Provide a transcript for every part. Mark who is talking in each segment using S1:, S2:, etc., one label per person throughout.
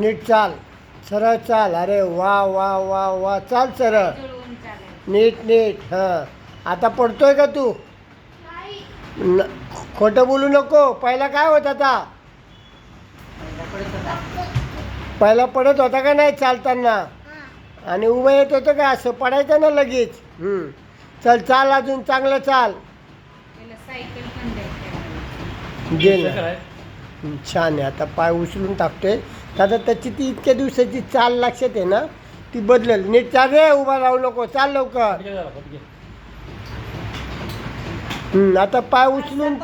S1: नीट चाल, सरळ चाल. अरे वा वा वा वा, चाल सरळ, नीट नीट. हां, आता पडतोय का तू? न खोटं बोलू नको. पहिला काय होत आता? पहिला पडत होता का नाही चालताना? आणि उभं येत होतं का? असं पडायचं ना लगेच. चल चाल, अजून चांगलं चाल. घे ना. छान आहे. आता पाय उचलून टाकतोय. आता त्याची ती इतक्या दिवसाची चाल लक्षात आहे ना, ती बदलेल. नीट चाल रे, उभा राहू नको, चाल लवकर. आता पाय उचलून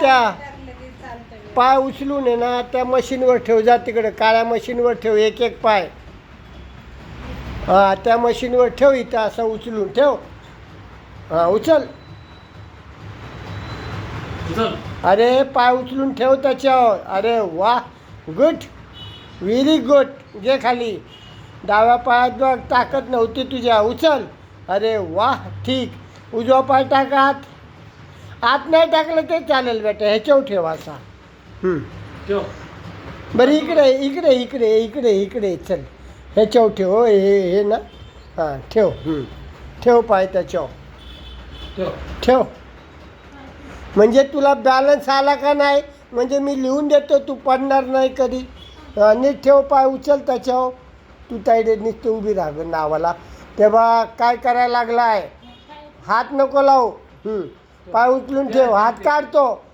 S1: पाय उचलून आहे ना त्या मशीनवर ठेव. जा तिकडे काळ्या मशीनवर ठेव एक एक पाय. हां, त्या मशीनवर ठेव. इथं असं उचलून ठेव. हां, उचल. अरे पाय उचलून ठेव त्याच्यावर. अरे वा, गुड, व्हेरी गुड. घे खाली. डाव्या पायात बघ ताकद नव्हती तुझ्या. उचल. अरे वा, ठीक. उजवा पाय टाक आत. आत नाही टाकलं ते चालेल बेटा, ह्याच्यावर ठेव असा. बरं इकडे इकडे इकडे इकडे इकडे चल, ह्याच्यावर ठेव. हो, हे ना. हां, ठेव. ठेव पाय त्याच्यावर ठेव. म्हणजे तुला बॅलन्स आला का नाही, म्हणजे मी लिहून देतो, तू पडणार नाही कधी. नीट ठेव पाय. उचल त्याच्यावर. तू ताईडे नुसतं उभी राहा नावाला. तेव्हा काय करायला लागला आहे? हात नको लावू. पाय उचलून ठेव. हात काढतो.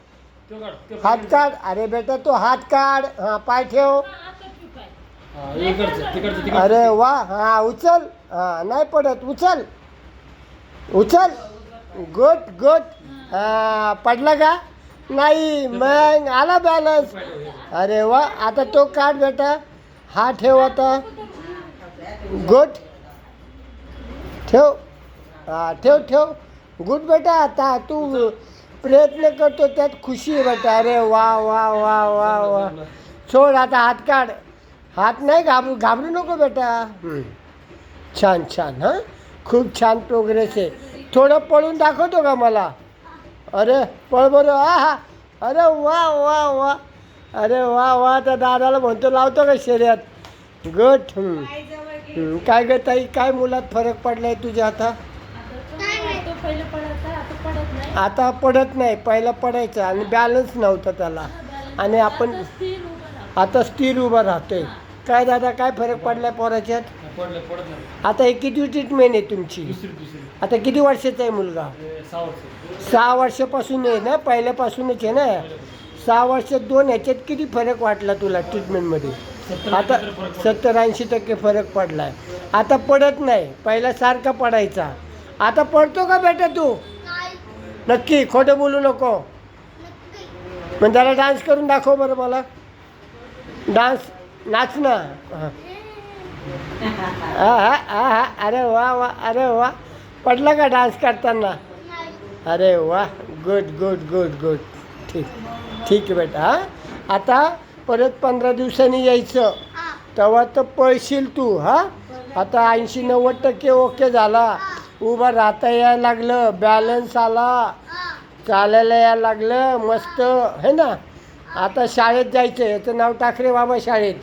S1: हात काढ. अरे बेटा तो हात काढ. हां, पाय ठेव. अरे वा. हां, उचल. हां, नाही पडत. उचल उचल. Good good. हां, पडला का नाही? मग आला बॅलन्स. अरे वा. आता तो काढ बेटा. हा ठेव आता. गुड. ठेव. हां, ठेव ठेव. गुड बेटा. आता तू प्रयत्न करतो त्यात खुशी आहे बेटा. अरे वा वा वा वा वा. सोड आता. हात काढ. हात नाही घाबरू नको बेटा. छान छान. हां, खूप छान प्रोग्रेस आहे. थोडं पळून दाखवतो का मला? अरे पळ बरं. हा. अरे वा वा वा. अरे वा वा. त्या दादाला म्हणतो लावतो का शर्यत? गुड. काय ग ताई, काय मुलात फरक पडलाय तुझ्या? आता पडत नाही. पहिला पडायचा आणि बॅलन्स नव्हता त्याला. आणि आपण आता स्थिर उभा राहतोय. काय दादा, काय फरक पडलाय पोराच्यात? आता हे किती ट्रीटमेंट आहे तुमची? आता किती वर्षाचा आहे मुलगा? 6 वर्षापासून आहे ना? पहिल्यापासूनच आहे ना? 6 वर्षात 2 ह्याच्यात किती फरक वाटला तुला ट्रीटमेंटमध्ये? आता 70-80% फरक पडलाय. आता पडत नाही. पहिल्यासारखा पडायचा. आता पडतो का बेटा तू? नक्की, खोटं बोलू नको. मग जरा डान्स करून दाखव बरं मला. डान्स, नाच ना. अरे वा वा. अरे वा. पडला का डान्स करताना? अरे वा. Good good good good. ठीक ठीक आहे बेटा. हां, आता परत 15 दिवसांनी यायचं. तेव्हा तर पळशील तू. हां, आता 80-90% ओके झाला. उभा राहता यायला लागलं, बॅलन्स आला, चालायला यायला लागलं, मस्त है ना. आता शाळेत जायचं. याचं नाव टाक रे बाबा शाळेत.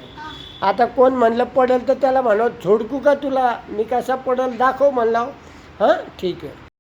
S1: आता कोण म्हणलं पडेल तर त्याला म्हणू झोडकू का तुला? मी कसा पडेल दाखव म्हणला. हां, ठीक आहे.